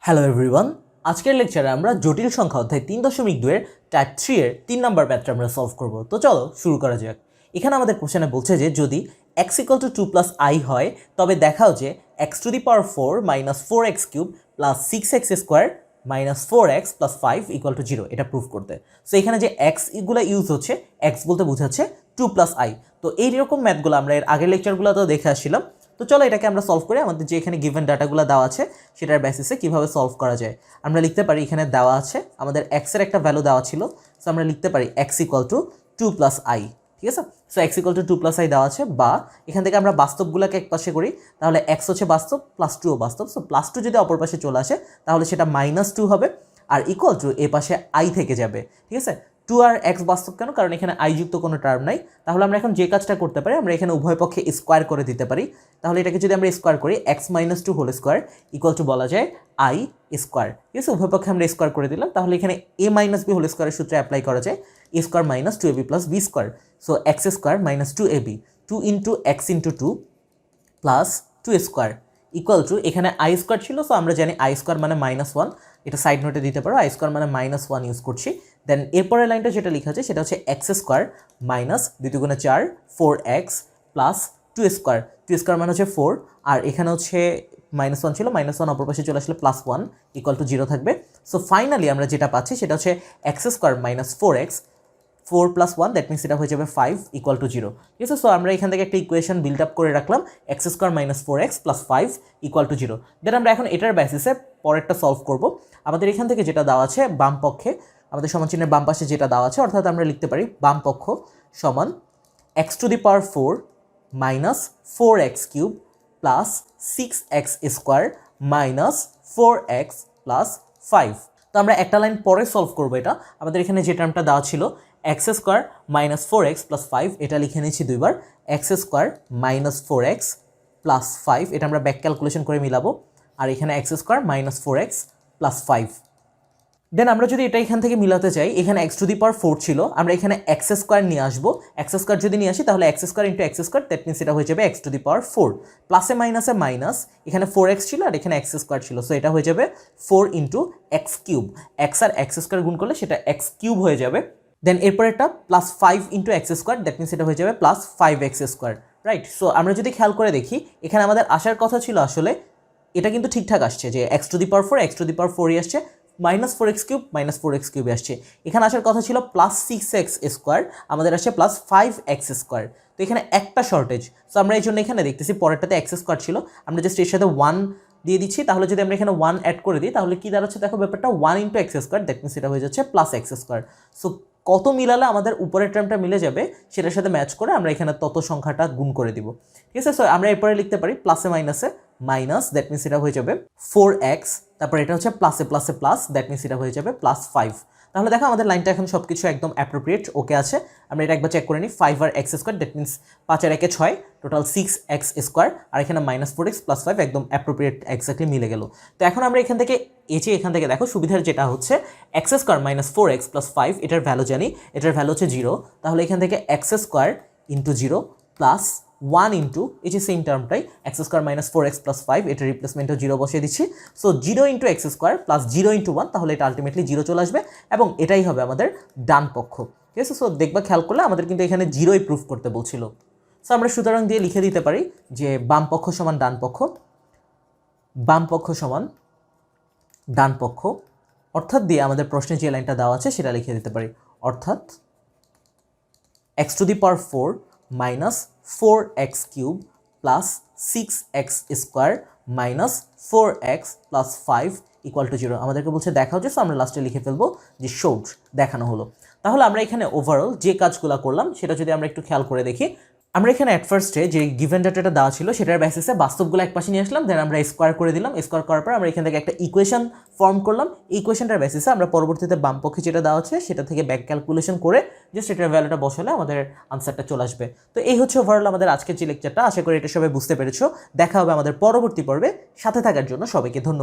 Hello everyone, আজকের লেকচারে আমরা জটিল সংখ্যা অধ্যায় 3.2 এর টাইপ 3 এর 3 নাম্বার ম্যাথটা আমরা সলভ করব। তো চলো শুরু করা যাক। এখানে আমাদের কোশ্চেনে বলছে যে যদি x = 2 + i হয় তবে দেখাও যে x⁴ - 4x³ + 6x² - 4x + 5 = 0 এটা প্রুফ করতে। সো এখানে যে x এগুলো ইউজ হচ্ছে, x বলতে বোঝাচ্ছে 2 + i। তো এইরকম ম্যাথগুলো আমরা এর আগের লেকচারগুলোতেও দেখে আসছিলাম। তো চলো এটাকে আমরা সলভ করি। আমাদের যে এখানে গিভেন ডাটাগুলো দেওয়া আছে সেটার বেসিসে কিভাবে সলভ করা যায় আমরা লিখতে পারি। এখানে দেওয়া আছে আমাদের x এর একটা ভ্যালু দেওয়া ছিল, সো আমরা লিখতে পারি x = 2 + i। ঠিক আছে, সো x = 2 + i দেওয়া আছে, বা এখান থেকে আমরা বাস্তবগুলোকে এক পাশে করি, তাহলে x হচ্ছে বাস্তব, +2 ও বাস্তব। সো +2 যদি অপর পাশে চলে আসে তাহলে সেটা -2 হবে, আর = এ পাশে i থেকে যাবে। ঠিক আছে, 2 আর x বাস্তব কেন? কারণ এখানে i যুক্ত কোনো টার্ম নাই। তাহলে আমরা এখন যে কাজটা করতে পারি, আমরা এখানে উভয় পক্ষে স্কোয়ার করে দিতে পারি। তাহলে এটাকে যদি আমরা স্কোয়ার করি, x - 2 = বলা যায় i স্কোয়ার। ঠিক আছে, উভয় পক্ষে আমরা স্কোয়ার করে দিলাম। তাহলে এখানে a - b² সূত্রে অ্যাপ্লাই করা যায়, a² - 2ab + b²। So x² - 2ab, 2 × x × 2 + 2² এখানে i² ছিল, সো আমরা জানি i² মানে -1, এটা সাইড নোটে দিতে পারো, i² মানে -1 ইউজ করছি। দেন এরপরের লাইনটা যেটা লেখা আছে সেটা হচ্ছে x² - 2 × 4 4x + 2² 2² মানে হচ্ছে 4, আর এখানে হচ্ছে -1 ছিল, -1 অপর পাশে চলে আসলে +1 = 0 থাকবে। সো ফাইনালি আমরা যেটা পাচ্ছি সেটা হচ্ছে x² - 4x 4 + 1, দ্যাট মিনস এটা হয়ে যাবে 5 = 0। ঠিক আছে, সো আমরা এখান থেকে একটা ইকুয়েশন বিল্ড আপ করে রাখলাম, x² - 4x + 5 = 0। দেন আমরা এখন এটার বেসিসে পরেরটা সলভ করব। আমাদের এখান থেকে যেটা দেওয়া আছে বাম পক্ষে, আমাদের সমান চিহ্নের বাম পাশে যেটা দেওয়া আছে, অর্থাৎ আমরা লিখতে পারি বাম পক্ষ সমান x⁴ - 4x³ + 6x² - 4x + 5। তো আমরা একটা লাইন পরে সলভ করবো এটা। আমাদের এখানে যে টার্মটা দেওয়া ছিল x² - 4x + 5, এটা লিখে নিচ্ছি দুইবার, x² - 4x + 5, এটা আমরা ব্যাক ক্যালকুলেশন করে মিলাবো, আর এখানে x² - 4x + 5। দেন আমরা যদি এটা এখান থেকে মিলাতে চাই, এখানে x⁴ ছিল, আমরা এখানে x² নিয়ে আসবো। x² যদি নিয়ে আসি তাহলে x² × x², দ্যাট মিনস এটা হয়ে যাবে x⁴। প্লাসে মাইনাসে মাইনাস, এখানে 4x ছিল আর এখানে x² ছিল, সো এটা হয়ে যাবে 4 × x³ x আর x² গুণ করলে সেটা x³ হয়ে যাবে। দেন এরপর এটা +5 × x², দ্যাট মিনস এটা হয়ে যাবে +5x²। রাইট, সো আমরা যদি খেয়াল করে দেখি এখানে আমাদের আসার কথা ছিল, আসলে এটা কিন্তু ঠিকঠাক আসছে যে x⁴ x⁴ আসছে, -4x³ -4x³ আসছে। এখানে আসার কথা ছিল +6x², আমাদের আসছে +5x²। তো এখানে একটা শর্টেজ, সো আমরা এই জন্য এখানে দেখতেছি পরেরটাতে x² ছিল, আমরা জাস্ট এর সাথে 1 দিয়ে দিচ্ছি। তাহলে যদি আমরা এখানে 1 অ্যাড করে দিই তাহলে কি দাঁড়াচ্ছে দেখো ব্যাপারটা, 1 × x², দ্যাট মিনস এটা হয়ে যাচ্ছে +x²। সো কত মিলালে আমাদের উপরের টার্মটা মিলে যাবে সেটার সাথে ম্যাচ করে আমরা এখানে তত সংখ্যাটা গুণ করে দিব। ঠিক আছে, সো আমরা এরপরে লিখতে পারি প্লাসে মাইনাসে মাইনাস, দ্যাট মিনস এটা হয়ে যাবে 4x, তারপর এটা হচ্ছে প্লাসে প্লাসে প্লাস, দ্যাট মিনস এটা হয়ে যাবে +5। তাহলে দেখো আমাদের লাইনটা এখন সব কিছু একদম অ্যাপ্রোপ্রিয়েট ওকে আছে। আমরা এটা একবার চেক করে নিই, 5 আর x², দ্যাট মিনস 5 আর 1 6, টোটাল 6x², আর এখানে -4x + 5 একদম অ্যাপ্রোপ্রিয়েট এক্স্যাক্টলি মিলে গেল। তো এখন আমরা এখান থেকে এখান থেকে দেখো সুবিধার যেটা হচ্ছে x² - 4x + 5, এটার ভ্যালু জানি, এটার ভ্যালু হচ্ছে 0। তাহলে এখান থেকে x² × 0 + 1 × এই যে সেম টার্মটাই x² - 4x + 5, এটা রিপ্লেসমেন্টও 0 বসিয়ে দিচ্ছি। সো 0 × x² + 0 × 1, তাহলে এটা আলটিমেটলি 0 চলে আসবে এবং এটাই হবে আমাদের ডান পক্ষ। ঠিক আছে, সো দেখবা খেয়াল করলে আমাদের কিন্তু এখানে 0ই প্রুফ করতে বলছিল। সো আমরা সুতরাং দিয়ে লিখে দিতে পারি যে বাম পক্ষ সমান ডান পক্ষ, বাম পক্ষ সমান ডান পক্ষ, অর্থাৎ দিয়ে আমাদের প্রশ্নে যে লাইনটা দেওয়া আছে সেটা লিখে দিতে পারি, অর্থাৎ x⁴ - 4x³ + 6x² - 4x + 5 = 0। আমাদেরকে বলছে দেখাও যে, সো আমরা লাস্টে লিখে ফেলবো যে শোড, দেখানো হলো। তাহলে আমরা এখানে ওভারঅল যে কাজগুলো করলাম সেটা যদি আমরা একটু খেয়াল করে দেখি, আমরা এখানে অ্যাট ফার্স্টে যে গিভেন ডাটাটা দেওয়া ছিল সেটার বেসিসে বাস্তবগুলো এক পাশে নিয়ে আসলাম, দেন আমরা স্কোয়ার করে দিলাম। স্কোয়ার করার পর আমরা এখান থেকে একটা ইকুয়েশন ফর্ম করলাম। এই ইকুয়েশনটার বেসিসে আমরা পরবর্তীতে বাম পক্ষে যেটা দেওয়া আছে সেটা থেকে ব্যাক ক্যালকুলেশন করে জাস্ট এটার ভ্যালুটা বসালে আমাদের আনসারটা চলে আসবে। তো এই হচ্ছে ওভারঅল আমাদের আজকের যে লেকচারটা। আশা করি এটা সবাই বুঝতে পেরেছো। দেখা হবে আমাদের পরবর্তী পর্বে। সাথে থাকার জন্য সবাইকে ধন্যবাদ।